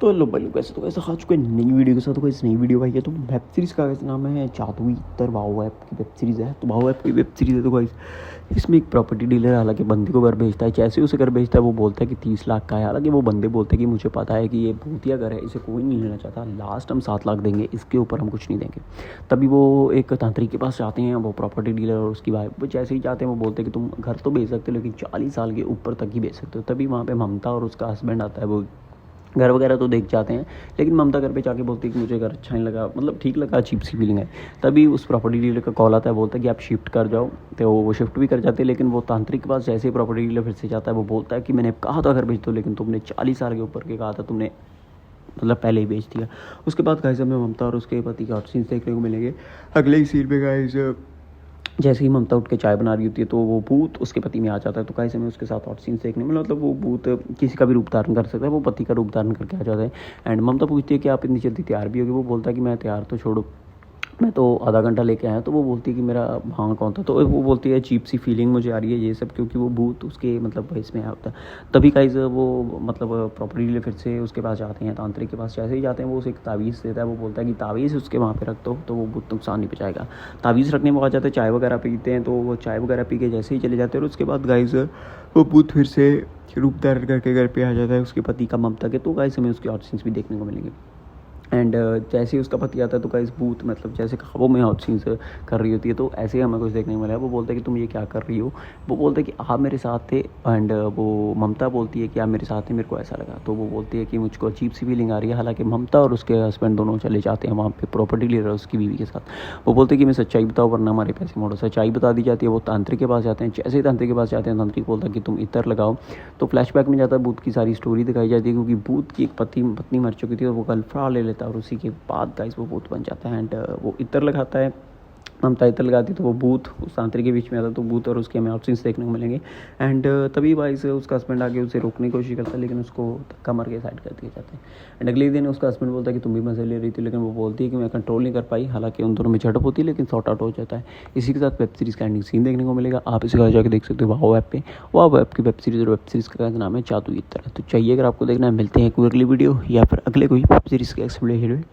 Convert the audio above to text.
तो लो भाई कैसे तो कैसे आ चुका है नई वीडियो के साथ। तो कैसे नई वीडियो भाई है तो वेब सीरीज़ का कैसे नाम है जादुई इत्तर। वाओ ऐप की वेब सीरीज़ है। तो वाओ ऐप की वेब सीरीज़ है। तो गाइस इसमें एक प्रॉपर्टी डीलर हालांकि बंदे को घर भेजता है। जैसे उसे घर भेजता है वो बोलता है कि 30 लाख का है। हालांकि वो बंदे बोलते हैं कि मुझे पता है कि ये भूतिया घर है, इसे कोई नहीं लेना चाहता, लास्ट हम 7 लाख देंगे, इसके ऊपर हम कुछ नहीं देंगे। तभी वो एक तांत्रिक के पास जाते हैं, वो प्रॉपर्टी डीलर और उसकी वाइफ। वो जैसे ही जाते हैं वो बोलते हैं कि तुम घर तो बेच सकते हो लेकिन 40 साल के ऊपर तक ही बेच सकते हो। तभी वहाँ पे ममता और उसका हस्बैंड आता है। वो घर वगैरह तो देख जाते हैं लेकिन ममता घर पे जाके बोलती है कि मुझे घर अच्छा नहीं लगा, मतलब ठीक लगा, अजीब सी फीलिंग है। तभी उस प्रॉपर्टी डीलर का कॉल आता है, बोलता है कि आप शिफ्ट कर जाओ। तो वो शिफ्ट भी कर जाते हैं लेकिन वो तांत्रिक के पास जैसे ही प्रॉपर्टी डीलर फिर से जाता है वो बोलता है कि मैंने कहा था घर भेज दो लेकिन तुमने 40 साल के ऊपर के कहा था, तुमने मतलब पहले ही बेच दिया। उसके बाद गाइस हमें ममता और उसके पति के हॉट सीन्स देखने को मिलेंगे अगले ही सीन में। गाइस जैसे ही ममता उठ के चाय बना रही होती है तो वो भूत उसके पति में आ जाता है। तो गाइस हमें उसके साथ हॉट सीन्स देखने में, मतलब वो भूत किसी का भी रूप धारण कर सकता है, वो पति का रूप धारण करके आ जाता है। एंड ममता पूछती है कि आप इतनी जल्दी तैयार भी होगी। वो बोलता है कि मैं तैयार तो छोड़ो, मैं तो आधा घंटा लेके आया। तो वो बोलती है कि मेरा भांग कौन था। तो वो बोलती है अजीब सी फीलिंग मुझे आ रही है ये सब, क्योंकि वो भूत उसके मतलब इसमें आया होता है। तभी गाइस वो मतलब प्रॉपर्टी डीलर फिर से उसके पास जाते हैं, तांत्रिक के पास। जैसे ही जाते हैं वो उसे एक तावीज़ देता है। वो बोलता है कि तावीज़ उसके वहाँ पे रख दो तो वो भूत नुकसान नहीं पहुँचाएगा। तावीज़ रखने में आ जाते हैं, चाय वगैरह पीते हैं। तो वो चाय वगैरह पी के जैसे ही चले जाते हैं और उसके बाद गाइस वो भूत फिर से रूप धारण करके घर पे आ जाता है उसके पति का, ममता के। तो गाइस हमें उसके हॉट सीन्स भी देखने को मिलेंगे। एंड जैसे ही उसका पति आता है तो गाइस भूत मतलब जैसे ख्वाबों में हॉट सीन्स कर रही होती है। तो ऐसे ही हमें कुछ देखने को मिला है। वो बोलता है कि तुम ये क्या कर रही हो। वो बोलता है कि आप मेरे साथ थे। एंड वो ममता बोलती है कि आप मेरे साथ थे, मेरे को ऐसा लगा। तो वो बोलती है कि मुझको अजीब सी फीलिंग आ रही है। हालांकि ममता और उसके हस्बैंड दोनों चले जाते हैं वहाँ पे प्रॉपर्टी डीलर उसकी बीवी के साथ। वो बोलते हैं कि मैं सच्चाई बताओ वरना हमारे पैसे मोड़ो। सच्चाई बता दी जाती है। वो तांत्रिक के पास जाते हैं। जैसे ही तांत्रिक के पास जाते हैं तांत्रिक बोलता है कि तुम इतर लगाओ। तो फ्लैशबैक में जाता है, भूत की सारी स्टोरी दिखाई जाती है क्योंकि भूत की एक पत्नी मर चुकी थी और वो गर्लफ्रेंड ले लेता है और उसी के बाद गाइस वो भूत बन जाता है। एंड वो इत्र लगाता है, ममता इत्र लगाती है तो वो भूत उस तांत्रिक के बीच में आता है। तो भूत और उसके हमें ऑप्शंस देखने को मिलेंगे। एंड तभी गाइस उसका हस्बैंड आके उसे रोकने की कोशिश करता है लेकिन उसको धक्का मार के साइड कर दिए जाते हैं। एंड अगले दिन उसका हस्बैंड बोलता है कि तुम भी मजे ले रही थी, लेकिन वो बोलती है कि मैं कंट्रोल नहीं कर पाई। हालांकि उन दोनों में झड़प होती है लेकिन सॉर्ट आउट हो जाता है। इसी के साथ वेब सीरीज़ का एंडिंग सीन देखने को मिलेगा। आप इसे घर जाकर देख सकते हो वाओ ऐप पे। वाओ ऐप की वेब सीरीज़ और वेब सीरीज़ का नाम है जादुई इत्र। तो चाहिए अगर आपको देखना है, मिलते हैं कोई अगली वीडियो या फिर अगले कोई वेब सीरीज़ के एक्सप्लेनेशन में।